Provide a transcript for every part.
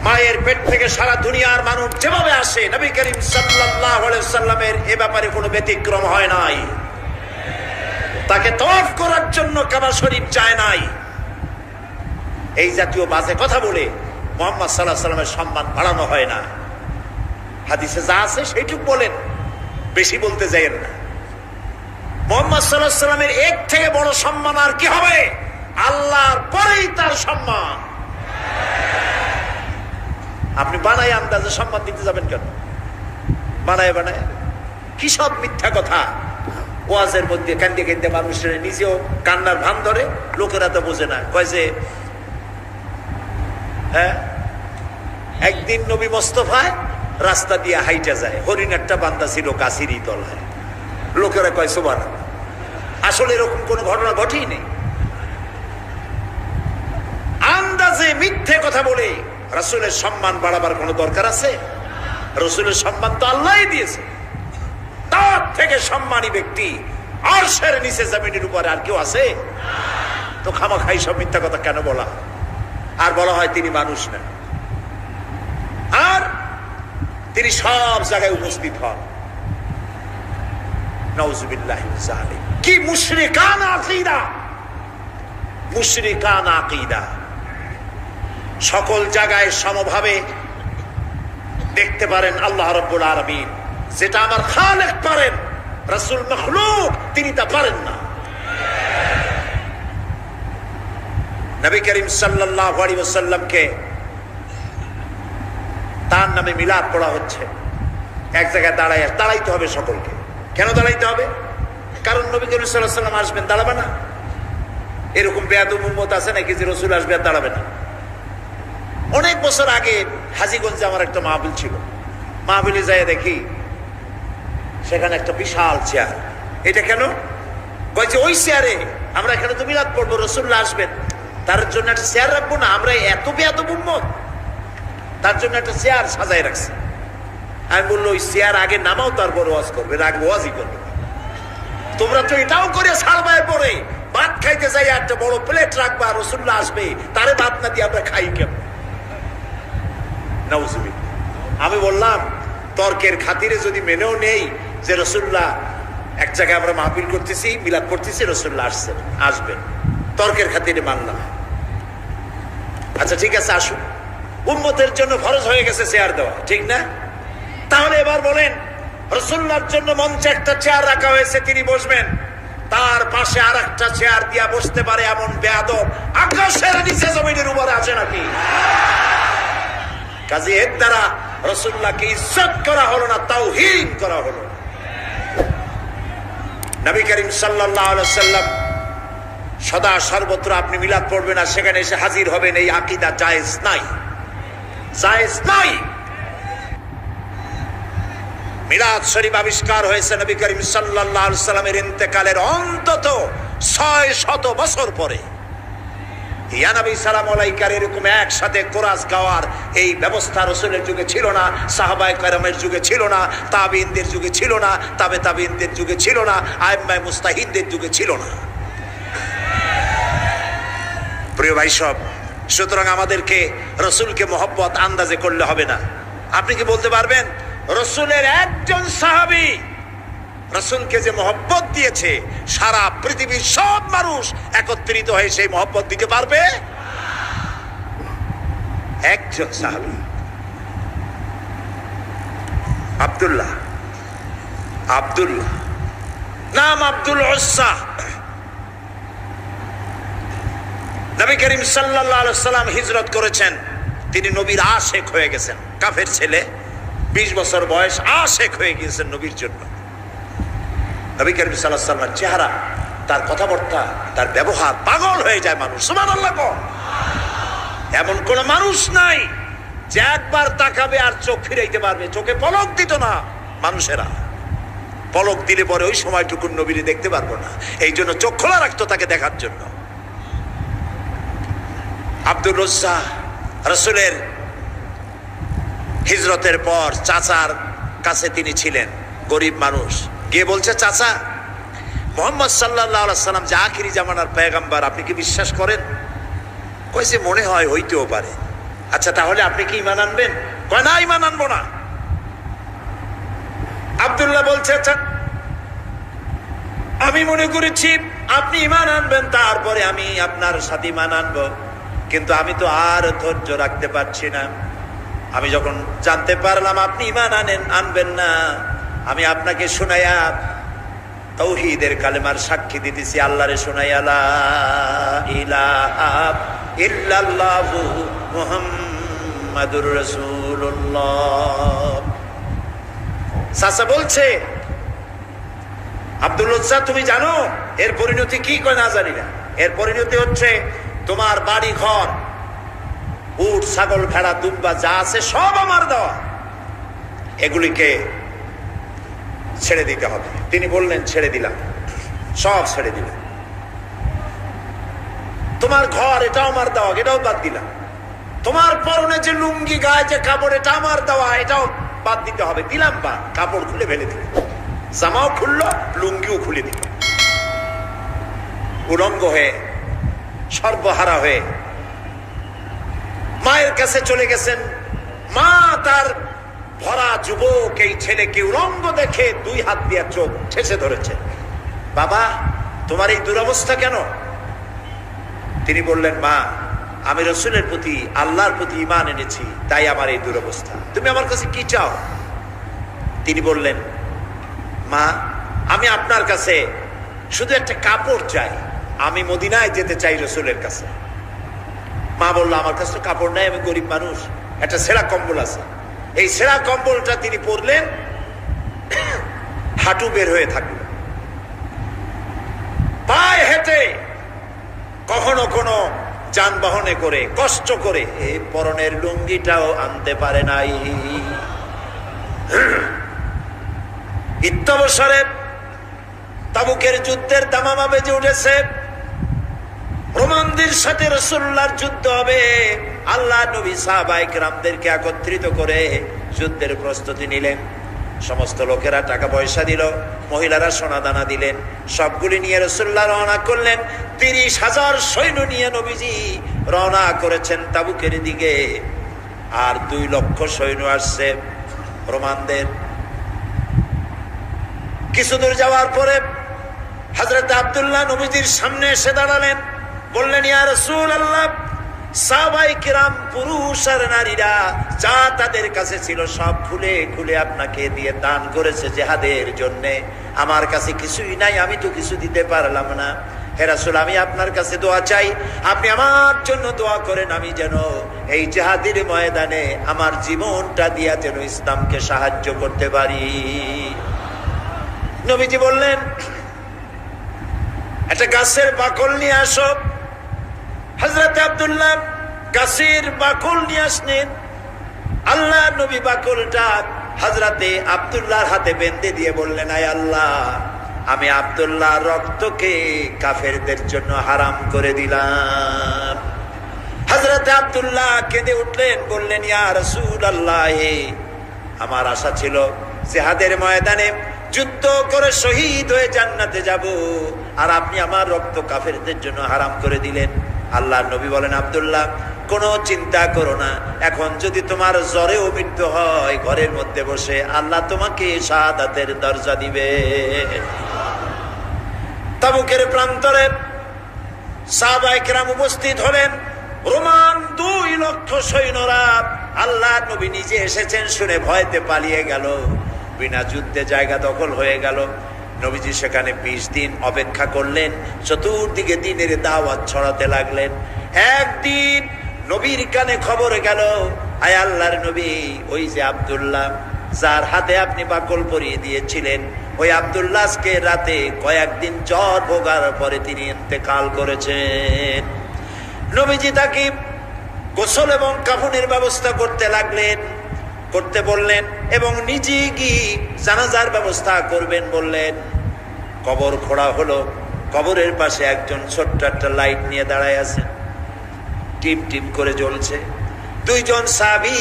মায়ের পেট থেকে সারা দুনিয়ার মানুষ যেভাবে আসে, নবী করিম সাল্লাল্লাহু আলাইহি সাল্লামের এ ব্যাপারে কোনো ব্যতিক্রম হয় নাই। তাকে তওয়াফ করার জন্য কাবা শরীফ যায় নাই। এই জাতীয় বাজে কথা বলে মুহাম্মদ সাল্লাল্লাহু আলাইহি সাল্লামের সম্মান বাড়ানো হয় না। হাদিসে যা আছে সেইটুকু বলেন, বেশি বলতে যাইয়েন না। মুহাম্মদ সাল্লাল্লাহু আলাইহি সাল্লামের এর থেকে বড় সম্মান আর কি হবে? আল্লাহর পরেই তার সম্মান। আপনি বানায় আন্দাজে সম্মান দিতে যাবেন কেন? বানায় কি সব মিথ্যা কথা। ওয়াজের মধ্যে কান্দে কান্দে মানুষের নিজেও কান্নার ভান ধরে, লোকেরা তো বোঝে না। কয় যে একদিন নবী মোস্তফায় রাস্তা দিয়ে হাইটা যায়, হরিণ একটা বান্দা ছিল কাশিরই তলায়। লোকেরা কয় সুবহানাল্লাহ। আসলে এরকম কোন ঘটনা ঘটেই নেই। আন্দাজে মিথ্যে কথা বলে রাসূলের সম্মান বাড়াবার কোনো দরকার আছে? রাসূলের সম্মান তো আল্লাহই দিয়েছে। তার থেকে সম্মানী ব্যক্তি আরশের নিচে জমিনের উপরে আর কেউ আছে? তো খামাখাই সব মিথ্যা কথা কেন বলা? আর বলা হয় তিনি মানুষ না, আর তিনি সব জায়গায় উপস্থিত হন। নাউযুবিল্লাহি মিন যালিক। কি মুশরিকানা আকীদা! মুশরিকানা আকীদা। সকল জায়গায় সমভাবে দেখতে পারেন আল্লাহ রাব্বুল আলামিন। যেটা আমার খালেক পারেন, রাসূল মাখলুক তিনি তা পারেন না। নবী করিম সাল্লাল্লাহু আলাইহি ওয়াসাল্লামকে তার নামে মিলাদ পড়া হচ্ছে। এক জায়গায় দাঁড়াইতে হবে সকলকে। কেন দাঁড়াইতে হবে? কারণ নবী করিম সাল্লাল্লাহু আলাইহি ওয়াসাল্লাম আসবেন, দাঁড়াবে না? এরকম বেয়াদব উম্মত আছে নাকি যে রাসূল আসবে আর দাঁড়াবে না? অনেক বছর আগে হাজীগঞ্জে আমার একটা মাহফিল ছিল। মাহফিলে যাই দেখি সেখানে একটা বিশাল চেয়ার। এটা কেন? বলছে ওই চেয়ারে আমরা এখানে তো মিলাদ পড়বো, রাসূলুল্লাহ আসবেন, তার জন্য একটা চেয়ার রাখবো না? আমরা এত বেয়াদব উম্মত, তার জন্য একটা চেয়ার সাজাই রাখছি। আমি বললো ওই চেয়ার আগে নামাও, তারপর ওয়াজ করবে, আগে ওয়াজই করবে। তোমরা তো এটাও করে ছাড়বাই পরে ভাত খাইতে যাই একটা বড় প্লেট রাখবা, রাসূলুল্লাহ আসবে, তারে ভাত না দিয়ে আমরা খাই কেমন? নাউযুবিল্লাহ। আমি বললাম তর্কের খাতিরে যদি মেনেও নেই যে রাসূলুল্লাহ এক জায়গায় আমরা মাহফিল করতেছি, মিলাদ করতেছি, রাসূলুল্লাহ আসবেন, তর্কের খাতিরে মানলাম। আচ্ছা ঠিক আছে, আসুন। উম্মতের জন্য ফরজ হয়ে গেছে চেয়ার দেওয়া, ঠিক না? তাহলে এবার বলেন, রাসূলুল্লাহর জন্য মঞ্চে একটা চেয়ার রাখা হয়েছে, তিনি বসবেন, তার পাশে আর একটা চেয়ার দিয়া বসতে পারে এমন বেয়াদব আকাশের নিচে জমিনের উপরে আছে নাকি? কাজে এর দ্বারা রাসূলুল্লাহকে ইজ্জত করা হলো না, তাওহীন করা হলো। নবী করিম সাল্লাল্লাহু আলাইহি ওয়াসাল্লাম সদা সর্বত্র আপনি মিলাদ পড়বেন আর সেখানে এসে হাজির হবেন, এই আকীদা জায়েজ নাই, জায়েজ নাই। মিলাদ শরীফ আবিষ্কার হয়েছে নবী করিম সাল্লাল্লাহু আলাইহি ওয়াসাল্লামের ইন্তেকালের অন্তত 600 বছর পরে। ইয়া নবী সালাম আলাইকার এরকম একসাথে কোরাস গাওয়ার এই ব্যবস্থা রাসূলের যুগে ছিল না, সাহাবায়ে কেরামের যুগে ছিল না, তাবিঈনদের যুগে ছিল না, তাবে তাবিঈনদের যুগে ছিল না, আইম্মায়ে মুস্তাহিদদের যুগে ছিল না। প্রিয় ভাই সব, সুতরাং আমাদেরকে রাসূলকে মহব্বত আন্দাজে করলে হবে না। আপনি কি বলতে পারবেন রাসূলের একজন সাহাবী রাসূলকে যে মহব্বত দিয়েছে, সারা পৃথিবীর সব মানুষ একত্রিত হয়ে সেই মহব্বত দিতে পারবে? একজন সাহাবী, আব্দুল্লাহ নাম আব্দুল উজ্জা। নবী করিম সাল্লাল্লাহু আলাইহি ওয়াসাল্লাম হিজরত করেছেন, তিনি নবীর আশেক হয়ে গেছেন। কাফের ছেলে, 20 বছর বয়স, আশেক হয়ে গিয়েছেন নবীর জন্য। নবী করিম সাল্লাল্লাহু আলাইহি ওয়াসাল্লামের চেহারা, তার কথাবার্তা, তার ব্যবহার, পাগল হয়ে যায় মানুষ। সুবহানাল্লাহ। এমন কোন মানুষ নাই যে একবার তাকাবে আর চোখ ফিরাইতে পারবে। চোখে পলক দিত না মানুষেরা, পলক দিলে পরে ওই সময়টুকুন নবীরে দেখতে পারবো না, এই জন্য চোখ খোলা রাখতো তাকে দেখার জন্য। আব্দুল উজ্জা রাসূলের হিজরতের পর চাচার কাছে তিনি ছিলেন, গরিব মানুষ। গিয়ে বলছে, চাচা মুহাম্মদ সাল্লাল্লাহু আলাইহি সাল্লাম যে আখিরি জামানার পয়গম্বর, আপনি কি বিশ্বাস করেন? কইছে মনে হয় হইতেও পারে। আচ্ছা তাহলে আপনি কি ঈমান আনবেন? কয় না, ঈমান আনবো না। আব্দুল্লাহ বলছে আচ্ছা আমি মনে করেছি আপনি ঈমান আনবেন, তারপরে আমি আপনার সাথে ঈমান আনবো, কিন্তু আমি তো আর ধৈর্য রাখতে পারছি না। আমি যখন জানতে পারলাম আপনি ঈমান আনবেন না, আমি আপনাকে শুনাইয়া তাওহীদের কালেমার সাক্ষী দিতেছি, আল্লাহরে শুনাইয়া লা ইলাহা ইল্লাল্লাহু মুহাম্মাদুর রাসূলুল্লাহ। চাচা বলছে আব্দুল উজ্জা তুমি জানো এর পরিণতি কি? কয় না জানি না। এর পরিণতি হচ্ছে তোমার বাড়ি ঘর, উট ছাগল ভেড়া দুম্বা যা আছে সব আমার দেওয়া, এগুলিকে ছেড়ে দিতে হবে। তিনি বললেন ছেড়ে দিলাম, সব ছেড়ে দিলাম। তোমার ঘর এটাও আমার দেওয়া, এটাও বাদ দিলাম। তোমার পরনে যে লুঙ্গি গায়ে যে কাপড় এটা আমার দেওয়া, এটাও বাদ দিতে হবে। দিলাম বা কাপড় খুলে ফেলে দিল, জামাও খুললো লুঙ্গিও খুলে দিল। উলঙ্গ হয়ে সর্বহারা হয়ে মায়ের কাছে চলে গেছেন। মা তার ভরা যুবক এই ছেলেকে উলঙ্গ দেখে দুই হাত দিয়ে চোখ ঠেসে ধরেছে। বাবা তোমার এই দুরবস্থা কেন? তিনি বললেন মা আমি রসুলের প্রতি আল্লাহর প্রতি ঈমান এনেছি, তাই আমার এই দুরবস্থা। তুমি আমার কাছে কি চাও? তিনি বললেন মা আমি আপনার কাছে শুধু একটা কাপড় চাই, আমি মদিনায় যেতে চাই রসুলের কাছে। মা বললো আমার কাছে তো কাপড় নাই, আমি গরিব মানুষ, একটা ছেঁড়া কম্বল আছে। এই ছেঁড়া কম্বলটা তিনি পরলেন, হাঁটু বের হয়ে থাকলো, পায়ে হেঁটে কখনো কোনো যানবাহনে করে কষ্ট করে এই পরনের লুঙ্গিটাও আনতে পারে নাই। ইত্যবসরে তাবুকের যুদ্ধের দামামা বেজে উঠেছে, রোমানদের সাথে রাসূলুল্লাহর যুদ্ধ হবে। আল্লাহ নবী সাহাবায়ে কেরামদেরকে একত্রিত করে যুদ্ধের প্রস্তুতি নিলেন। সমস্ত লোকেরা টাকা পয়সা দিল, মহিলারা সোনা দানা দিলেন, সবগুলি নিয়ে রাসূলুল্লাহ রওনা করলেন। 30,000 সৈন্য নিয়ে নবীজি রওনা করেছেন তাবুকের দিকে। আর 2 লক্ষ সৈন্য আসছে রোমানদের। কিছু দূর যাওয়ার পরে হযরত আব্দুল্লাহ নবীজির সামনে এসে দাঁড়ালেন, বললেন ইয়া রাসূলুল্লাহ সাহাবায়ে কিরাম পুরুষ আর নারীরা যা তাদের কাছে ছিল সব খুলে খুলে আপনাকে দিয়ে দান করেছে জিহাদের জন্য, আমার কাছে কিছুই নাই, আমি তো কিছু দিতে পারলাম না। হে রাসূল আমি আপনার কাছে দোয়া চাই, আপনি আমার জন্য দোয়া করেন, আমি যেন এই জিহাদের ময়দানে আমার জীবনটা দিয়া যেন ইসলামকে সাহায্য করতে পারি। নবীজি বললেন একটা গাছের বাকল নিয়ে আসো। হযরত আব্দুল্লাহ গাছের বাকল নিয়ে আসলেন। আল্লাহ নবী বাকলটা হযরতে আব্দুল্লাহর হাতে বেঁধে দিয়ে বললেন আয় আল্লাহ আমি আব্দুল্লাহর রক্তকে কাফেরদের জন্য হারাম করে দিলাম। হযরতে আব্দুল্লাহ কেঁদে উঠলেন, বললেন ইয়া রাসূলুল্লাহ আমার আশা ছিল জিহাদের ময়দানে যুদ্ধ করে শহীদ হয়ে জান্নাতে যাব, আর আপনি আমার রক্ত কাফেরদের জন্য হারাম করে দিলেন। আল্লাহর নবী বলেন আব্দুল্লাহ কোনো চিন্তা করো না, এখন যদি তোমার জ্বরেও মৃত্যু হয় ঘরের মধ্যে বসে আল্লাহ তোমাকে শাহাদাতের দরজা দিবে। তাবুকের প্রান্তরে সাহাবায়ে কেরাম উপস্থিত হলেন। রোমান 2 লক্ষ সৈন্যরা, আল্লাহর নবী নিজে এসেছেন শুনে ভয়তে পালিয়ে গেল। বিনা যুদ্ধে জায়গা দখল হয়ে গেল। নবীজি সেখানে 20 দিন অপেক্ষা করলেন, চতুর্দিকে দ্বীনের দাওয়াত ছড়াতে লাগলেন। একদিন নবীর কানে খবর গেল, আয় আল্লাহর নবী ওই যে আব্দুল্লাহ যার হাতে আপনি বাকল পরিয়ে দিয়েছিলেন, ওই আব্দুল্লাহ আজকে রাতে কয়েকদিন জ্বর ভোগার পরে তিনি ইন্তেকাল করেছেন। নবীজি তাকে গোসল এবং কাফনের ব্যবস্থা করতে লাগলেন, করতে বললেন, এবং নিজে গিয়ে জানাজার ব্যবস্থা করবেন বললেন। কবর খোঁড়া হলো, কবরের পাশে একজন ছোট্ট একটা লাইট নিয়ে দাঁড়ায় আছেন, টিম টিম করে জ্বলছে। 2 জন সাহাবী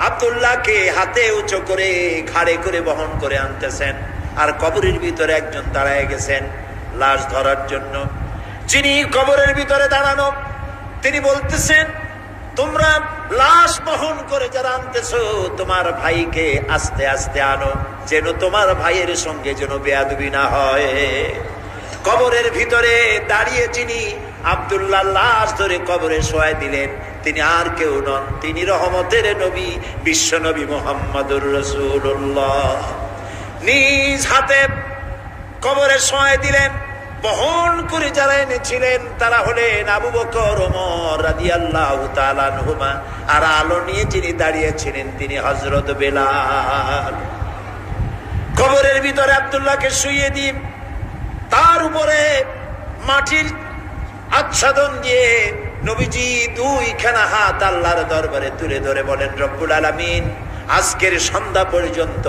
আব্দুল্লাহকে হাতে উঁচু করে ঘাড়ে করে বহন করে আনতেছেন, আর কবরের ভিতরে একজন দাঁড়ায় গেছেন। লাশ ধরার জন্য। যিনি কবরের ভিতরে দাঁড়ানো, তিনি বলতেছেন, তোমরা লাশ বহন করে যারা আনতেছো, তোমার ভাইকে আস্তে আস্তে আনো, যেন তোমার ভাইয়ের সঙ্গে যেন বেয়াদবি না হয়। কবরের ভিতরে দাঁড়িয়ে যিনি আব্দুল্লাহ লাশ ধরে কবরে শোয়াই দিলেন, তিনি আর কেউ নন, তিনি রহমতের নবী, বিশ্ব নবী মুহাম্মদুর রাসূলুল্লাহ। নিজ হাতে কবরে শোয়াই দিলেন। বহন করে যারা এনেছিলেন তারা হলেন আবু বকর, ওমর রাদিয়াল্লাহু তাআলা আনহুমা, আর আলো নিয়ে যিনি দাঁড়িয়েছিলেন তিনি হযরত বেলাল। কবরের ভিতরে আব্দুল্লাহকে শুইয়ে দিন, তার উপরে মাটির আচ্ছাদন দিয়ে নবীজি দুইখানা হাত আল্লাহর দরবারে তুলে ধরে বলেন, রব্বুল আলামিন, আজকের সন্ধ্যা পর্যন্ত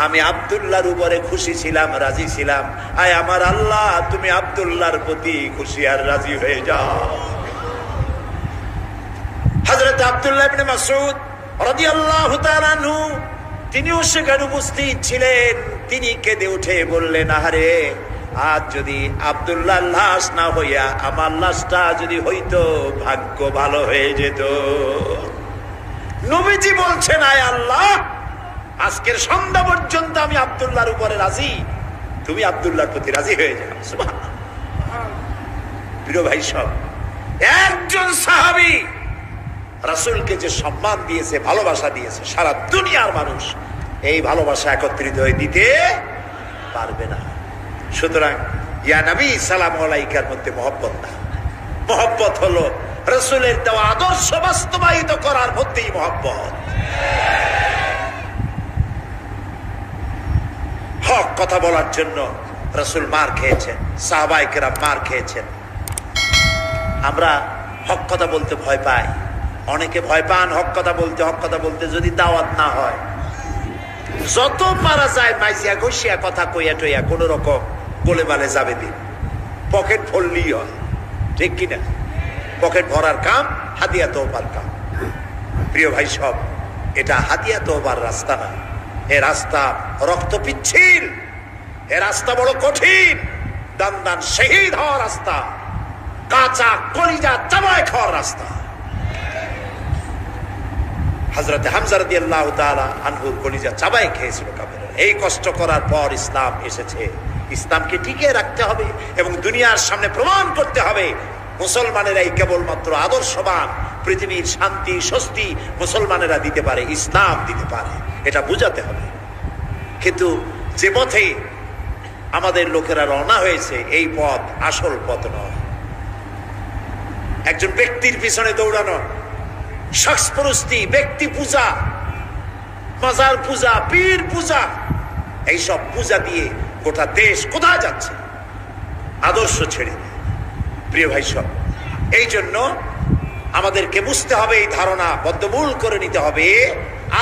আমি আব্দুল্লাহর উপরে খুশি ছিলাম, রাজি ছিলাম। আয় আমার আল্লাহ, তুমি আব্দুল্লাহর প্রতি খুশি আর রাজি হয়ে যাও। হযরত আব্দুল্লাহ ইবনে মাসউদ রাদিয়াল্লাহু তাআলা আনহু তিনিও সেখানে উপস্থিত ছিলেন। তিনি কেঁদে উঠে বললেন, আহারে, আজ যদি আব্দুল্লাহ লাশ না হইয়া আমার লাশটা যদি হইতো, ভাগ্য ভালো হয়ে যেত। নবীজি বলছেন, আয় আল্লাহ, আজকের সন্ধ্যা পর্যন্ত আমি আব্দুল্লাহর উপরে রাজি, তুমি আব্দুল্লাহর প্রতি রাজি হয়ে যাও। সুবহানাল্লাহ। প্রিয় ভাই সব, একজন সাহাবী রাসূলকে যে সম্মান দিয়েছে, ভালোবাসা দিয়েছে, সারা দুনিয়ার মানুষ এই ভালোবাসা একত্রিত হয়ে দিতে পারবে না। সুতরাং ইয়া নবী সালামু আলাইকার মধ্যে মহব্বত না, মহব্বত হলো রাসূলের দেওয়া আদর্শ বাস্তবায়িত করার মধ্যেই মহব্বত। হক কথা বলার জন্য রাসূল মার খেয়েছেন, সাহাবায়ে কেরাম মার খেয়েছেন। আমরা হক কথা বলতে ভয় পাই, অনেকে ভয় পান হক কথা বলতে। হক কথা বলতে যদি দাওয়াত না হয়, যত পারা যায় মাইজিয়া ঘষিয়া কথা কইয়া টইয়া কোন রকম গোলে মালে যাবে দিন, পকেট ভরলেই হয়, ঠিক কিনা? পকেট ভরার কাম হাদিয়া তওবার কাম। প্রিয় ভাই সব, এটা হাদিয়া তওবার রাস্তা না, এ রাস্তা রক্ত পিচ্ছিল, এ রাস্তা বড় কঠিন, দান দান শহীদ হওয়ার রাস্তা, কাঁচা কলিজা চাবায় খাওয়ার রাস্তা। হযরত হামজা রাদিয়াল্লাহু তাআলা আনহুর কলিজা চাবায় খেয়েছিল কাফেররা। এই কষ্ট করার পর ইসলাম এসেছে। ইসলামকে টিকিয়ে রাখতে হবে এবং দুনিয়ার সামনে প্রমাণ করতে হবে মুসলমানেরাই কেবলমাত্র আদর্শবান, পৃথিবীর শান্তি স্বস্তি মুসলমানেরা দিতে পারে, ইসলাম দিতে পারে, এটা বুঝাতে হবে। কিন্তু যে পথে আমাদের লোকেরা রওনা হয়েছে, এই পথ আসল পথ নয়। একজন ব্যক্তির পিছনে দৌড়ানো, শখসপরস্তি, ব্যক্তি পূজা, মাজার পূজা, পীর পূজা, এইসব পূজা দিয়ে গোটা দেশ কোথায় যাচ্ছে? আদর্শ ছেড়ে। প্রিয় ভাই সব, এই জন্য আমাদেরকে বুঝতে হবে, এই ধারণা বদ্ধমূল করে নিতে হবে,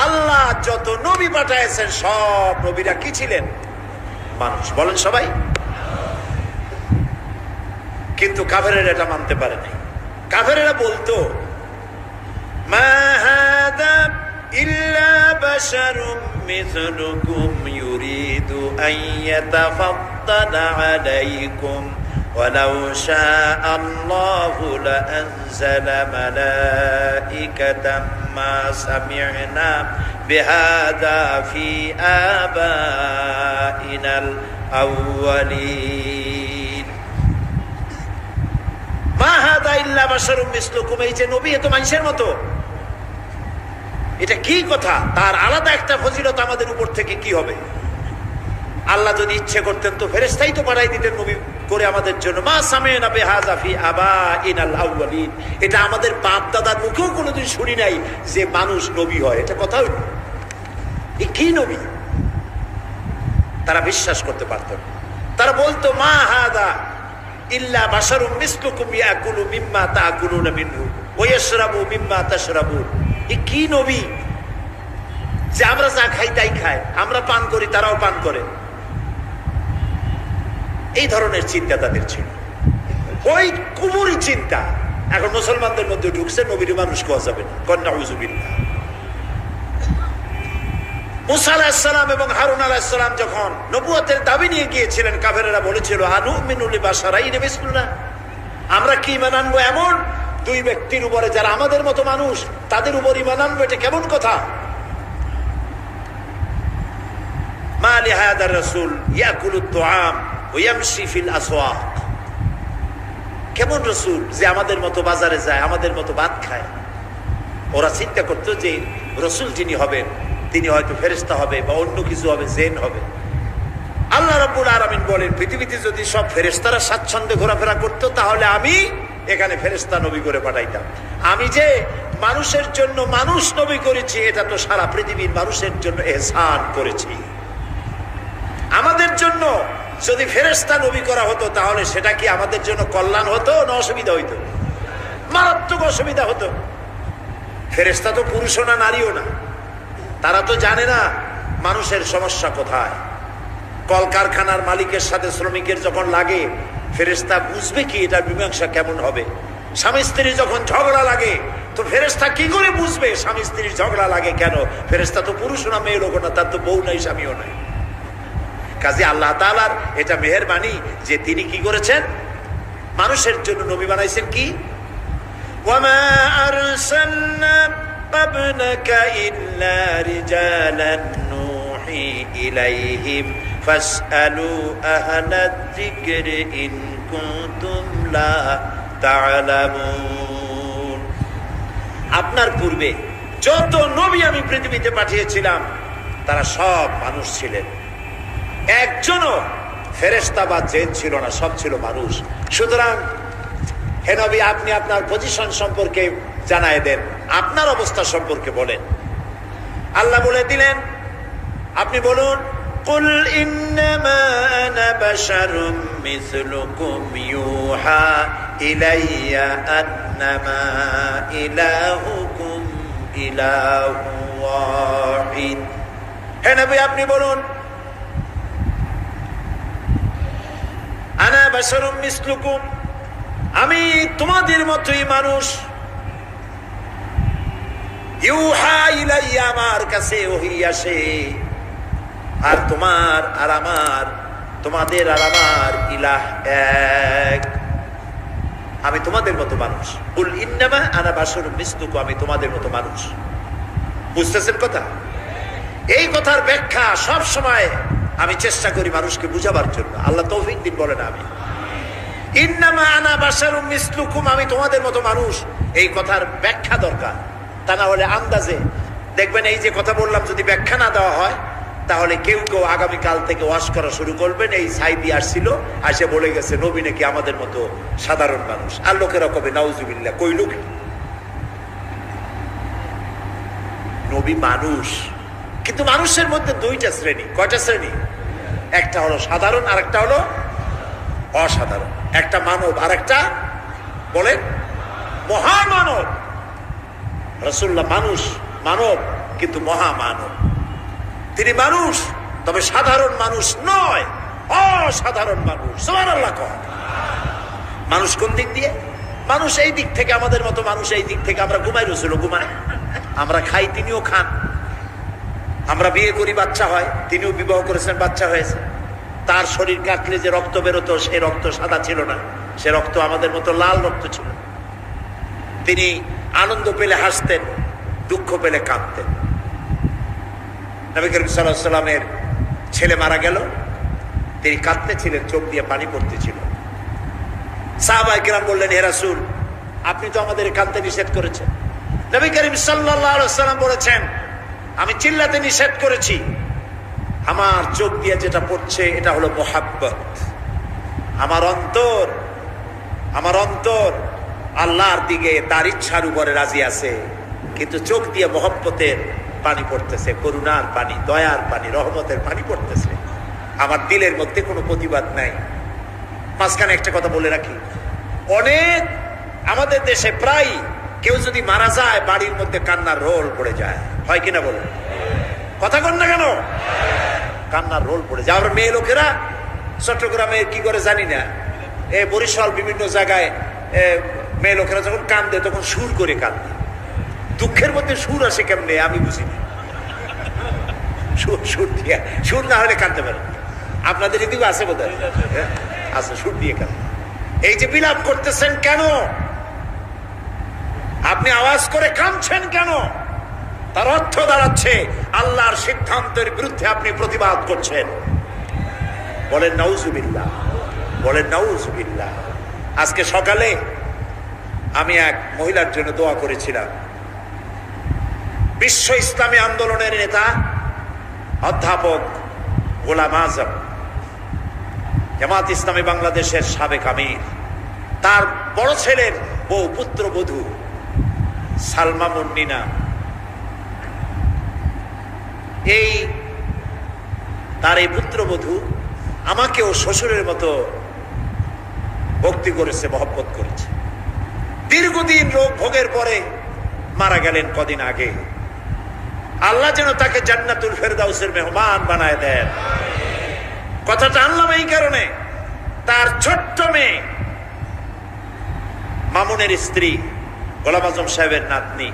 আল্লাহ যত নবী পাঠাইছেন সব নবীরা কি ছিলেন? মানুষ। বলেন সবাই। কিন্তু কাফেরেরা এটা মানতে পারে নাই। কাফেরেরা বলতো, মা হাদা ইল্লা বাশারুম মিথলুকুম ইউরিদু আন ইয়াতাফাদ্দালা আলাইকুম ওয়ালাউ শাআ আল্লাহু লাআনজালা মালাইকাতাম মা সামি'না বিহাদা ফি আবাইনাল আউয়ালিন। মা হাদা ইল্লা বাশারুম মিথলুকুম, এই যে নবী, এ তো মানুষের মতো। এটা কি কথা? তার আলাদা একটা ফজিলত আমাদের উপর থেকে কি হবে? আল্লাহ যদি ইচ্ছে করতেন তো ফেরেশতাই তো পাঠাই দিতেন নবী করে আমাদের জন্য। মা সামি'না বিহাযা ফি আবাইনাল আউয়ালিন, এটা আমাদের বাপ দাদার মুখেও কোনোদিন শুনি নাই যে মানুষ নবী হয়। এটা কথা হইল? এ কি নবী? তারা বিশ্বাস করতে পারত না। তারা বলতো, মা হাদা ইল্লা বাশারুম মিসলুকুম ইয়াকুলু মিম্মা তাকুলুনা মিনহু ওয়া ইয়াশরাবু মিম্মা তাশরাবুন। এ কি নবী যে আমরা যা খাই তাই খায়, আমরা পান করি তারাও পান করে? এই ধরনের চিন্তা তাদের ছিল, ওই কুবুরি চিন্তা এখন মুসলমানদের মধ্যে ঢুকছে। নবীর মানুষ কোয়া যাবে না, কন্যা উজুবিল্লাহ। মুসা আলাইহিস সালাম এবং হারুন আলাইহিস সালাম যখন নবুয়তের দাবি নিয়ে গিয়েছিলেন, কাফেরেরা বলেছিল আনুমিনু লিবাশারাইনি মিসলুনা, আমরা কি ঈমান আনবো এমন দুই ব্যক্তির উপরে যারা আমাদের মতো মানুষ, তাদের উপর ঈমান আনবো, এটা কেমন কথা? মা লিহাদার রাসূল ইয়াকুলুত তুআম ওয়া ইয়ামশি ফিল আসওয়াক, কেমন রাসূল যে আমাদের মতো বাজারে যায়, আমাদের মতো ভাত খায়। ওরা চিন্তা করতো যে রাসূল যিনি হবেন তিনি হয়তো ফেরেশতা হবে বা অন্য কিছু হবে, জিন হবে। আল্লাহ রাব্বুল আলামিন বলেন, পৃথিবীতে যদি সব ফেরেশতারা স্বাচ্ছন্দ্যে ঘোরাফেরা করতো তাহলে আমি এখানে ফেরেশতা নবী করে পাঠাইতাম। আমি যে মানুষের জন্য মানুষ নবী করেছি, এটা তো সারা পৃথিবীর মানুষের জন্য ইহসান করেছি। আমাদের জন্য যদি ফেরেশতা নবী করা হতো তাহলে সেটা কি আমাদের জন্য কল্যাণ হতো না অসুবিধা হইতো? মারাত্মক অসুবিধা হতো। ফেরেশতা তো পুরুষও না নারীও না, তারা তো জানে না মানুষের সমস্যা কোথায়। কলকারখানার মালিকের সাথে শ্রমিকের যখন লাগে, ফেরেশতা বুঝবে কি এটা মীমাংসা কেমন হবে? স্বামী স্ত্রী যখন ঝগড়া লাগে, তো ফেরেশতা কি করে বুঝবে স্বামী স্ত্রীর ঝগড়া লাগে কেন? ফেরেশতা তো পুরুষ না মেয়ে লোক না, তার তো বউ নাই স্বামীও নাই। কাজে আল্লাহ তাআলার এটা মেহেরবানি যে তিনি কি করেছেন, মানুষের জন্য নবী বানাইছেন। কি ওয়ামা আরসালনা ক্বাবলাকা ইল্লা রিজালান নুহি ইলাইহিম ফাসআলু আহলাদ যিকরি ইন কুনতুম লা তা'লামুন। আপনার পূর্বে যত নবী আমি পৃথিবীতে পাঠিয়েছিলাম তারা সব মানুষ ছিলেন, একজনও ফেরেশতা বা জিন ছিল না, সব ছিল মানুষ। সুতরাং হে নবী, আপনি আপনার পজিশন সম্পর্কে জানায় দেন, আপনার অবস্থা সম্পর্কে বলেন। আল্লাহ বলে দিলেন, আপনি বলুন, কুল ইন্নামা আনা বাশারুম মিসলুকুম ইউহা ইলাইয়া আন্নামা ইলাহুকুম ইলাহু ওয়াহিদ। হে নবী, আপনি বলুন, আনা বাশারুম মিসলুকুম, আমি তোমাদের মতোই মানুষ। ইউহা ইলাইয়া, আমার কাছে ওহী আসে। আর তোমার আর আমার, তোমাদের আর আমার ইলাহ এক, আমি তোমাদের মতো মানুষ। কুল ইন্নামা আনা বাশারুম মিসলুকুম, আমি তোমাদের মতো মানুষ। বুঝতেছেন কথা? এই কথার ব্যাখ্যা সব সময় আমি চেষ্টা করি মানুষকে বুঝাবার জন্য। আল্লাহ তৌফিক দিন, বলেন আমি। ইন্নামা আনা বাশারুম মিসলুকুম, আমি তোমাদের মতো মানুষ, এই কথার ব্যাখ্যা দরকার। তা না হলে আন্দাজে দেখবেন এই যে কথা বললাম, যদি ব্যাখ্যা না দেওয়া হয় তাহলে কেউ কেউ আগামীকাল থেকে ওয়াশ করা শুরু করবেন, এই সাইদি আসছিল, আসে বলে গেছে নবী নাকি আমাদের মতো সাধারণ মানুষ। আর লোকেরা কবে নাউজুবিল্লাহ, কই লোক নবী মানুষ, কিন্তু মানুষের মধ্যে দুইটা শ্রেণী। কয়টা শ্রেণী? একটা হলো সাধারণ আর একটা হলো অসাধারণ। একটা মানব আর একটা বলেন মহামানব। রাসূলুল্লাহ মানুষ, মানব কিন্তু মহামানব। তিনি মানুষ, তবে সাধারণ মানুষ নয়, অসাধারণ মানুষ। সুবহানাল্লাহ কহ। মানুষ কোন দিক দিয়ে? মানুষ এই দিক থেকে আমাদের মতো মানুষ, এই দিক থেকে আমরা ঘুমাই, রাসূলও ঘুমায়। আমরা খাই, তিনিও খান। আমরা বিয়ে করি, বাচ্চা হয়, তিনিও বিবাহ করেছেন, বাচ্চা হয়েছে। তার শরীর কাটলে যে রক্ত বেরোতো, সেই রক্ত সাদা ছিল না, সে রক্ত আমাদের মতো লাল রক্ত ছিল। তিনি আনন্দ পেলে হাসতেন, দুঃখ পেলে কাঁদতেন। নবী করিম সাল্লাল্লাহু আলাইহি ওয়াসাল্লামের ছেলে মারা গেল, তিনি কাঁদতেছিলেন, চোখ দিয়ে পানি পড়তেছিল। সাহাবায়ে কেরাম বললেন, হে রাসূল, আপনি তো আমাদের কাঁদতে নিষেধ করেছেন। নবী করিম সাল্লাল্লাহু আলাইহি ওয়াসাল্লাম বলেছেন, আমি চিল্লাতে নিষেধ করেছি, আমার চোখ দিয়ে যেটা পড়ছে এটা হলো মুহাব্বত। আমার অন্তর আল্লাহর দিকে তার ইচ্ছার উপরে রাজি আছে, কিন্তু চোখ দিয়ে মহব্বতের পানি পড়তেছে, করুণার পানি, দয়ার পানি, রহমতের পানি পড়তেছে। আমার দিলের মধ্যে কোনো প্রতিবাদ নাই। মাঝখানে একটা কথা বলে রাখি, অনেক আমাদের দেশে প্রায় কেউ যদি মারা যায় বাড়ির মধ্যে কান্নার রোল পড়ে যায়, হয় কিনা বলে? কথা কন না কেন? কান্নার রোল পড়ে যায়। আমরা মেয়ে লোকেরা চট্টগ্রামে কি করে জানি না, বরিশাল বিভিন্ন জায়গায় মেয়ে লোকেরা যখন কান্দে তখন সুর করে কান্দে। দুঃখের মধ্যে সুর আসে কেমনে আমি বুঝি না। সুর দিয়ে, সুর না হলে কাঁদতে পারেন। আপনাদের এদিকে আছে বোধ হয়, আছে, সুর দিয়ে কাঁদ। এই যে বিলাপ করতেছেন কেন? আপনি আওয়াজ করে কাঁদছেন কেন? তার অর্থ দাঁড়াচ্ছে আল্লাহর সিদ্ধান্তের বিরুদ্ধে আপনি প্রতিবাদ করছেন। বলেন নাউজুবিল্লাহ, বলেন নাউজুবিল্লাহ। আজকে সকালে আমি এক মহিলার জন্য দোয়া করেছিলাম। বিশ্ব ইসলামী আন্দোলনের নেতা অধ্যাপক গোলাম আজম, জামাত ইসলামী বাংলাদেশের সাবেক আমির, তার বড় ছেলের বউ পুত্রবধূ সালমা মুন্নিনা, তার এই পুত্রবধূ আমাকেও শ্বশুরের মতো ভক্তি করেছে, মহব্বত করেছে। দীর্ঘদিন রোগ ভোগের পরে মারা গেলেন কদিন আগে। আল্লাহ যেন তাকে জান্নাতুল ফেরদাউসের মেহমান বানায় দেন। কথাটা আনলাম এই কারণে, তার ছোট্ট মেয়ে মামুনের স্ত্রী গোলাম আজম সাহেবের নাতনি,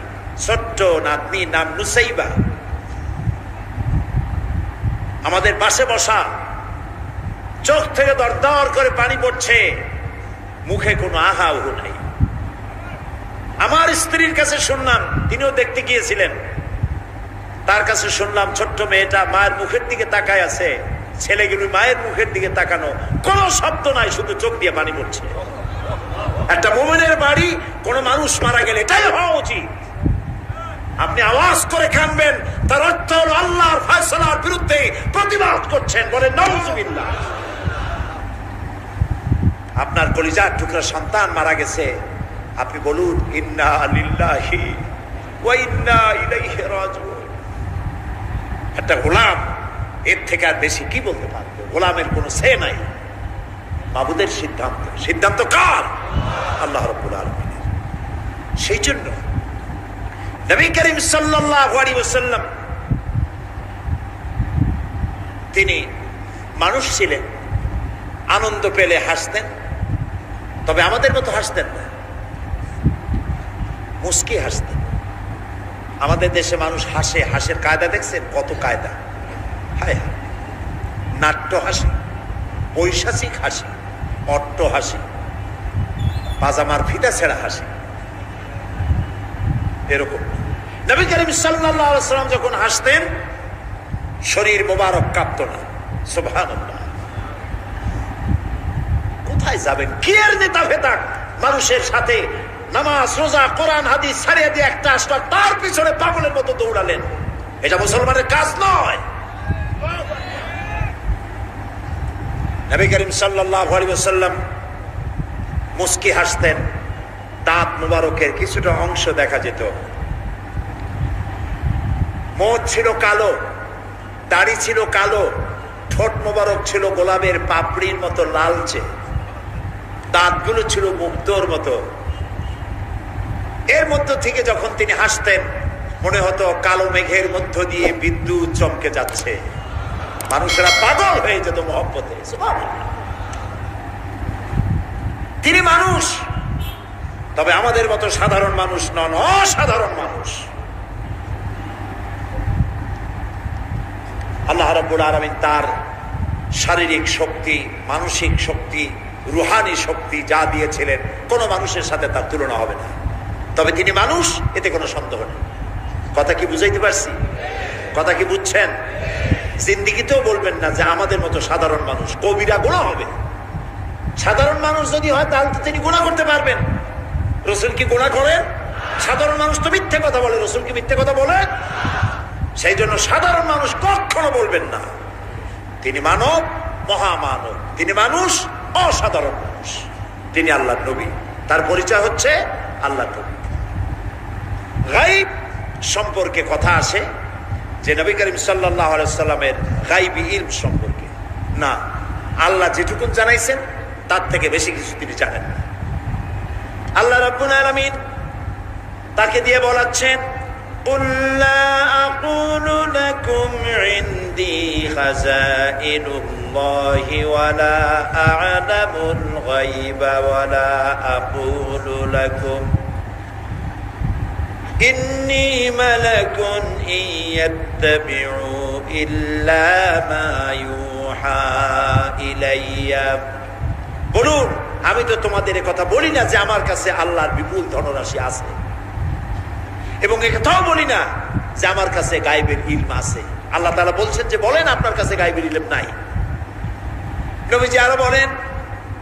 ছোট্ট নাতনি নাম নুসাইবা, আমাদের পাশে বসা, চোখ থেকে দরদর করে পানি পড়ছে, মুখে কোনো আহা উহু নাই। আমার স্ত্রীর কাছে শুনলাম, তিনিও দেখতে গিয়েছিলেন, তার কাছে শুনলাম ছোট্ট মেয়েটা মায়ের মুখের দিকে তাকায় আছে, ছেলেগুলো মায়ের মুখের দিকে তাকানো, কোনো শব্দ নাই, শুধু চোখ দিয়ে পানি পড়ছে। একটা মুমিনের বাড়ি কোন মানুষ মারা গেলে এটাই হওয়া উচিত। আপনি আওয়াজ করে কাঁদবেন, তার অর্থ হলো আল্লাহর ফয়সালার বিরুদ্ধে প্রতিবাদ করছেন। বলেন নাউজুবিল্লাহ। আপনার কলিজার টুকরা সন্তান মারা গেছে, আপনি বলুন ইন্না লিল্লাহি ওয়া ইন্না ইলাইহি রাজিউন। একটা গোলাম এর থেকে আর বেশি কি বলতে পারবে? গোলামের কোনো সে নাই। মাবুদের সিদ্ধান্ত, সিদ্ধান্ত কার? আল্লাহ রাব্বুল আলামিনের। সেই জন্য নবী করিম সাল্লাল্লাহু আলাইহি ওয়াসাল্লাম তিনি মানুষ ছিলেন, আনন্দ পেলে হাসতেন, তবে আমাদের মতো হাসতেন না, মুস্কি হাসতেন। আমাদের দেশে মানুষ হাসে, হাসের কায়দা দেখছেন? কত কায়দা! হায় হায়, নাট্য হাসি, বৈশাচিক হাসি, অট্ট হাসি, পাজামার ফিতা ছেঁড়া হাসি, এরকম। নবী করিম সাল্লাল্লাহু আলাইহি ওয়াসাল্লাম যখন হাসতেন শরীর মোবারক কাঁপত না। সুবহানাল্লাহ। কোথায় যাবেন? কি এর নেতা ফেতা মানুষের সাথে নামাজ রোজা কোরআন হাদিস ছাড়িয়ে দিয়ে একটা আসলো, তার পিছনে পাগলের মতো দৌড়ালেন। এটা মুসলমানের কাজ নয়। নবী করিম সাল্লাল্লাহু আলাইহি ওয়াসাল্লাম মুস্কি হাসতেন, দাঁত মুবারকের কিছুটা অংশ দেখা যেত। মুখ ছিল কালো, দাড়ি ছিল কালো, ঠোঁট মুবারক ছিল গোলাপের পাপড়ির মতো লালচে, দাঁতগুলো ছিল মুক্তোর মতো। এর মধ্য থেকে যখন তিনি হাসতেন মনে হতো কালো মেঘের মধ্য দিয়ে বিদ্যুৎ চমকে যাচ্ছে, মানুষেরা পাগল হয়ে যেত মহব্বতে। তিনি মানুষ, তবে আমাদের মতো সাধারণ মানুষ নন, অসাধারণ মানুষ। আল্লাহ রাব্বুল আলামিন তার শারীরিক শক্তি, মানসিক শক্তি, রুহানি শক্তি যা দিয়েছিলেন কোনো মানুষের সাথে তার তুলনা হবে না। তবে তিনি মানুষ, এতে কোনো সন্দেহ নেই। কথা কি বুঝাইতে পারছি? কথা কি বুঝছেন? জিন্দিগিতেও বলবেন না যে আমাদের মতো সাধারণ মানুষ, কবিরা গুনাহ হবে। সাধারণ মানুষ যদি হয় তাহলে তো তিনি গুনাহ করতে পারবেন। রাসূল কি গুনাহ করেন? সাধারণ মানুষ তো মিথ্যে কথা বলে, রাসূল কি মিথ্যে কথা বলেন? সেই জন্য সাধারণ মানুষ কখনো বলবেন না। তিনি মানব, মহামানব। তিনি মানুষ, অসাধারণ মানুষ। তিনি আল্লাহর নবী, তার পরিচয় হচ্ছে আল্লাহর নবী। গায়ব সম্পর্কে কথা আসে যে নবী করিম সাল্লাল্লাহু আলাইহি ওয়াসাল্লামের গায়বী ইলম সম্পর্কে না, আল্লাহ যেটুকু জানাইছেন তার থেকে বেশি কিছু তিনি জানেন না। আল্লাহ রাব্বুল আলামিন তাকে দিয়ে বলাচ্ছেন, قُلْ لَا أَقُولُ لَكُمْ عِنْدِي خَزَائِنُ اللَّهِ وَلَا أَعْلَمُ الْغَيْبَ وَلَا أَقُولُ لَكُمْ ইন্নী মালাকুন ইয়াত্তাবিউ ইল্লা মা ইউহা ইলাইয়া। বলুন, আমি তো তোমাদের কথা বলি না যে আমার কাছে আল্লাহর বিপুল ধনরাশি আছে, এবং একথাও বলি না যে আমার কাছে গায়েবের ইলম আছে। আল্লাহ তাআলা বলছেন যে বলেন আপনার কাছে গায়েবের ইলম নাই। নবীজি আরো বলেন,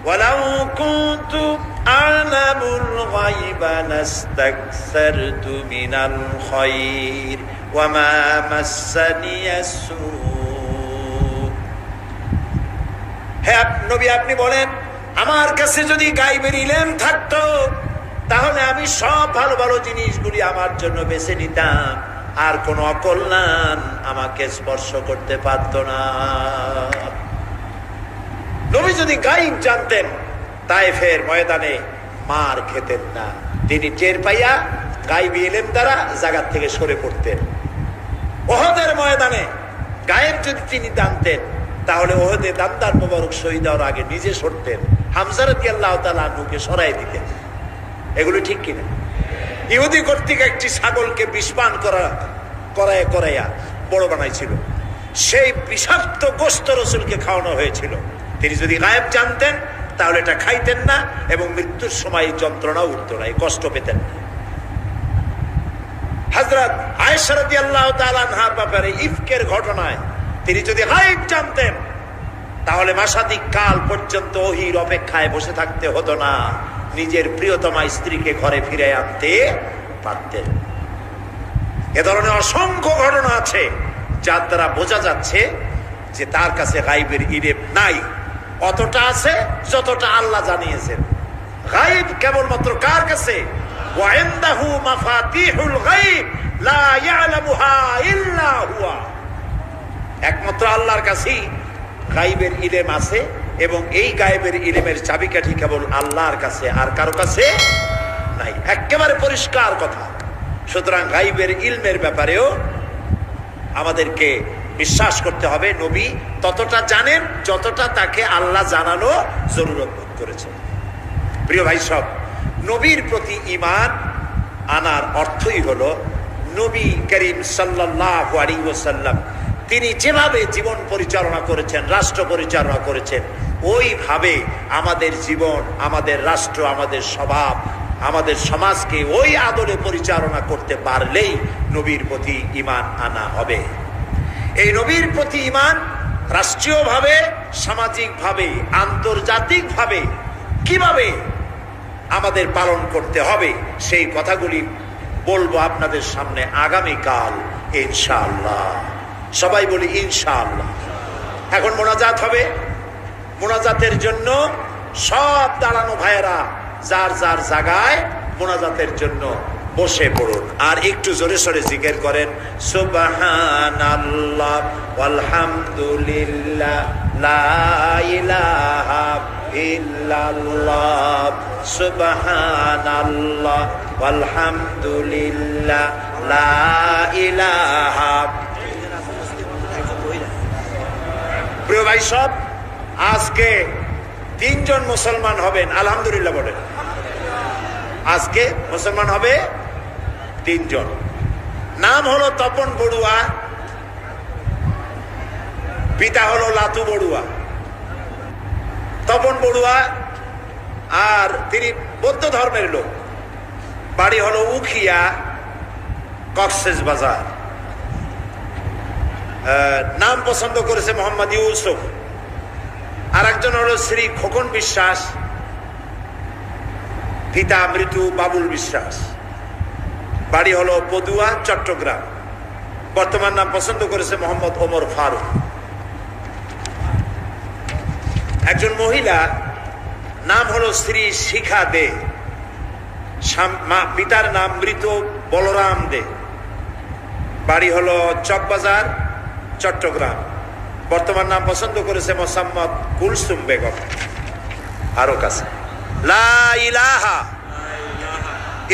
ওয়ালাউ কুনতু আ'লামুল গায়বা লাস্তাকসারতু মিনাল খায়র ওয়া মা মাসসানিয়াস সূ। হে নবী, আপনি বলেন আমার কাছে যদি গায়েবের ইলম থাকতো তাহলে আমি সব ভালো ভালো জিনিসগুলি আমার জন্য বেছে নিতাম, আর কোন অকল্যাণ আমাকে স্পর্শ করতে পারত না। নবী যদি গায়েব জানতেন তায়েফের ময়দানে মার খেতেন না। তিনি টের পাইয়া গায়েবী ইলম দ্বারা জায়গা থেকে সরে পড়তেন। ওহদের ময়দানে গায়েব যদি তিনি জানতেন তাহলে ওহদে দান্দার মোবারক শহীদ হওয়ার আগে নিজে সরতেন, হামজা রাদিয়াল্লাহু তাআলা আনহুকে সরাই দিতেন। এগুলো ঠিক কিনা? ইহুদি কর্তৃক একটি ছাগলকে বিষপান করাইয়া বড় বানাইছিল, সেই বিষাক্ত গোশত রাসূলকে খাওয়ানো হয়েছিল। তিনি যদি গায়েব জানতেন তাহলে এটা খাইতেন না, এবং মৃত্যুর সময় যন্ত্রণা উঠত না, কষ্ট পেতেন না। হযরত আয়েশা রাদিয়াল্লাহু তাআলা আনহার ব্যাপারে ইফকের ঘটনায় তিনি যদি গায়েব জানতেন তাহলে মাসাদিক কাল পর্যন্ত ওহীর অপেক্ষায় বসে থাকতে হতো না, নিজের প্রিয়তমা স্ত্রীকে ঘরে ফিরে আনতে পারতেন। এ ধরনের অসংখ্য ঘটনা আছে যার দ্বারা বোঝা যাচ্ছে যে তার কাছে গায়েবের ইলম নাই। অতটা আছে যতটা আল্লাহ জানিয়েছেন। গায়েব কেবলমাত্র কার কাছে? ওয়া ইনদাহু মাফাতিহুল গায়ব লা ইয়ালামুহা ইল্লা হুয়া। একমাত্র আল্লাহর কাছেই গায়েবের ইলম আছে, এবং এই গায়েবের ইলমের চাবিকাঠি কেবল আল্লাহর কাছে, আর কারো কাছে নাই। একেবারে পরিষ্কার কথা। সুতরাং গায়েবের ইলমের ব্যাপারেও আমাদেরকে বিশ্বাস করতে হবে নবী ততটা জানেন যতটা তাকে আল্লাহ জানানো জরুরত বোধ করেছে। প্রিয় ভাই সব, নবীর প্রতি ঈমান আনার অর্থই হলো নবী করিম সাল্লাল্লাহু আলাইহি ওয়াসাল্লাম তিনি যেভাবে জীবন পরিচালনা করেছেন, রাষ্ট্র পরিচালনা করেছেন, ওইভাবে আমাদের জীবন, আমাদের রাষ্ট্র, আমাদের স্বভাব, আমাদের সমাজকে ওই আদলে পরিচালনা করতে পারলেই নবীর প্রতি ঈমান আনা হবে। এই নবীর প্রতি ঈমান রাষ্ট্রীয়ভাবে, সামাজিকভাবে, আন্তর্জাতিকভাবে কিভাবে আমাদের পালন করতে হবে সেই কথাগুলি বলবো আপনাদের সামনে আগামীকাল ইনশাআল্লাহ। সবাই বলি ইনশাআল্লাহ। এখন মোনাজাত হবে। মোনাজাতের জন্য সব দাঁড়ানো ভাইয়েরা যার যার জায়গায় মোনাজাতের জন্য বসে পড়ুন, আর একটু জোরে সোরে জিকির করেন, সুবহানাল্লাহ ওয়ালহামদুলিল্লাহ লা ইলাহা ইল্লাল্লাহ, সুবহানাল্লাহ ওয়ালহামদুলিল্লাহ লা ইলাহা। প্রিয় ভাই সব, আজকে 3 জন মুসলমান হবেন, আলহামদুলিল্লাহ বলেন। আজকে মুসলমান হবে 3 জন। নাম হলো তপন বড়ুয়া, পিতা হলো লাতু বড়ুয়া। তপন বড়ুয়া, আর তিনি বৌদ্ধ ধর্মের লোক। বাড়ি হলো উখিয়া, কক্সেস বাজার। নাম পছন্দ করেছে মোহাম্মদ ইউসুফ। আর একজন হলো শ্রী খোকন বিশ্বাস, পিতা মৃত্যু বাবুল বিশ্বাস। বাড়ি হলো পদুয়া, চট্টগ্রাম। বর্তমান নাম পছন্দ করেছে মোহাম্মদ ওমর ফারুক। একজন মহিলা, নাম হলো শ্রী শিখা দে। পিতার নাম মৃত বলরাম দে। বাড়ি হলো চকবাজার, চট্টগ্রাম। বর্তমান নাম পছন্দ করেছে মোসাম্মদ কুলসুম বেগম। আরো কাছে লা ইলাহা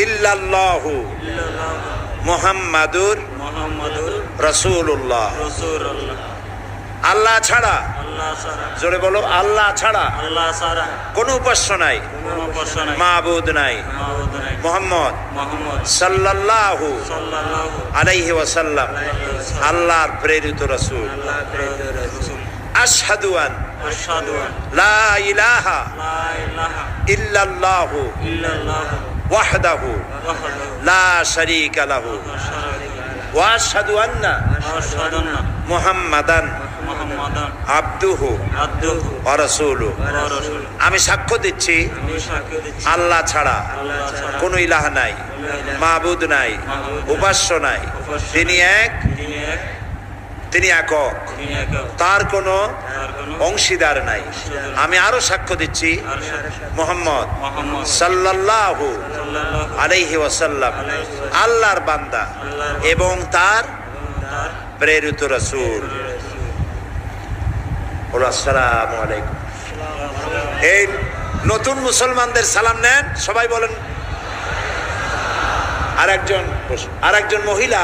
ইল্লাল্লাহু মুহাম্মাদুর রাসূলুল্লাহ। আল্লাহ ছাড়া, আল্লাহ ছাড়া, জোরে বলো, আল্লাহ ছাড়া আল্লাহ ছাড়া কোনো উপাস্য নাই, কোনো উপাস্য নাই, মাবুদ নাই, মাবুদ নাই, মুহাম্মদ মুহাম্মদ সাল্লাল্লাহু সাল্লাল্লাহু আলাইহি ওয়াসাল্লাম আলাইহি ওয়াসাল্লাম আল্লাহর প্রেরিত রাসূল। আল্লাহ প্রেরিত রাসূল। আশহাদু আন আশহাদু আন লা ইলাহা লা ইলাহা ইল্লাল্লাহু ইল্লাল্লাহ ওয়াহদাহু ওয়াহদাহু লা শারীকা লাহু লা শারীকা লাহু ওয়া আশহাদু আন্না ওয়া আশহাদু আন্না মুহাম্মাদান মুহাম্মাদান আবদুহু আবদুহু ওয়া রাসূলুহু। ওয়া রাসূলুহু। আমি সাক্ষ্য দিচ্ছি আমি সাক্ষ্য দিচ্ছি আল্লাহ ছাড়া আল্লাহ ছাড়া কোনো ইলাহ নাই, মাবুদ নাই, উপাস্য নাই, তিনি এক, তিনি এক, তিনি একক, তিনি একক, তার কোনো তার কোনো অংশীদার নাই। আমি আরো সাক্ষ্য দিচ্ছি আর সাক্ষ্য মুহাম্মদ মুহাম্মদ সাল্লাল্লাহু সাল্লাল্লাহু আলাইহি ওয়াসাল্লাম আল্লাহর বান্দা আল্লাহর এবং তার তার প্রেরিত রাসূল। আসসালামু আলাইকুম। এই নতুন মুসলমানদের সালাম নেন, সবাই বলেন। আরেকজন মহিলা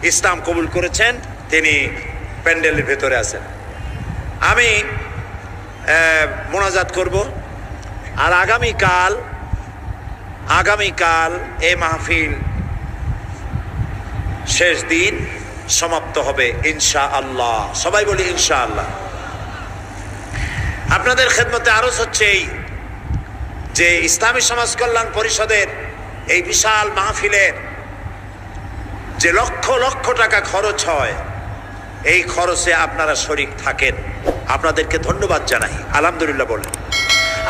ইসলাম কবুল করেছেন, তিনি প্যান্ডেলের ভেতরে আছেন। আমি মোনাজাত করব। আর আগামীকাল এই মাহফিল শেষ দিন সমাপ্ত হবে ইনশাআল্লাহ। সবাই বলি ইনশাআল্লাহ। আপনাদের খেদমতে আরজ হচ্ছে এই যে ইসলামী সমাজ কল্যাণ পরিষদের এই বিশাল মাহফিলের যে লক্ষ লক্ষ টাকা খরচ হয়, এই খরচে আপনারা শরীক থাকেন, আপনাদেরকে ধন্যবাদ জানাই, আলহামদুলিল্লাহ বলেন।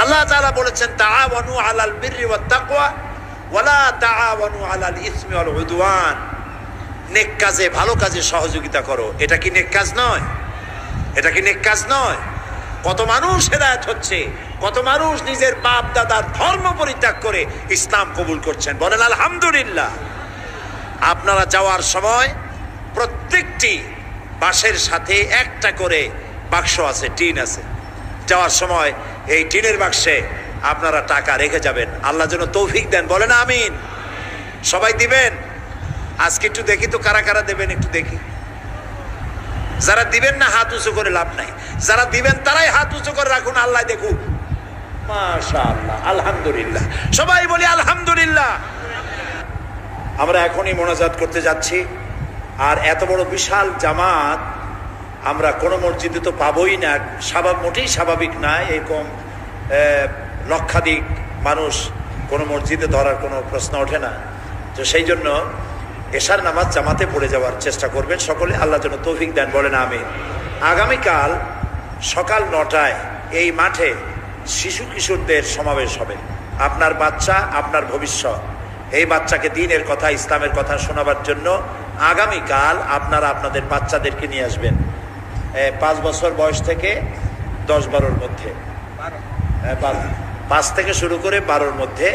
আল্লাহ তাআলা বলেছেন তাআওয়ানু আলাল বিররি ওয়াত তাকওয়া ওয়ালা তাআওয়ানু আলাল ইসমি ওয়াল উদওয়ান। নেক কাজে, ভালো কাজে সহযোগিতা করো। এটা কি নেক কাজ নয়? এটা কি নেক কাজ নয়? কত মানুষ হেদায়েত হচ্ছে, কত মানুষ নিজের বাপ দাদার ধর্ম পরিত্যাগ করে ইসলাম কবুল করছেন, বলেন আলহামদুলিল্লাহ। আপনারা যাওয়ার সময় প্রত্যেকটি বাসের সাথে একটা করে বাক্স আছে, টিন আছে। যাওয়ার সময় এই টিনের বাক্সে আপনারা টাকা রেখে যাবেন। আল্লাহ যেন তৌফিক দেন, বলেন আমিন। সবাই দিবেন? আজকে একটু দেখি তো কারা কারা দেবেন, একটু দেখি। যারা দিবেন না হাত উঁচু করে লাভ নাই, যারা দিবেন তারাই হাত উঁচু করে রাখুন, আল্লাহ দেখুক। মাশাআল্লাহ, আলহামদুলিল্লাহ। সবাই বলি আলহামদুলিল্লাহ। আমরা এখনই মোনাজাত করতে যাচ্ছি। আর এত বড় বিশাল জামাত আমরা কোনো মসজিদে তো পাবোই না, মোটেই স্বাভাবিক না। এরকম লক্ষাধিক মানুষ কোনো মসজিদে ধরার কোনো প্রশ্ন ওঠে না। তো সেই জন্য এশার নামাজ জামাতে পড়ে যাওয়ার চেষ্টা করবেন সকলে, আল্লাহ যেন তৌফিক দেন, বলেন আমিন। আগামীকাল সকাল 9টায় এই মাঠে শিশু কিশোরদের সমাবেশ হবে। আপনার বাচ্চা আপনার ভবিষ্যৎ, এই বাচ্চাকে দ্বীনের কথা, ইসলামের কথা শোনাবার জন্য আগামীকাল আপনারা আপনাদের বাচ্চাদেরকে নিয়ে আসবেন। 5 বছর বয়স থেকে 10-12-র মধ্যে, 5 থেকে শুরু করে 12-র মধ্যে।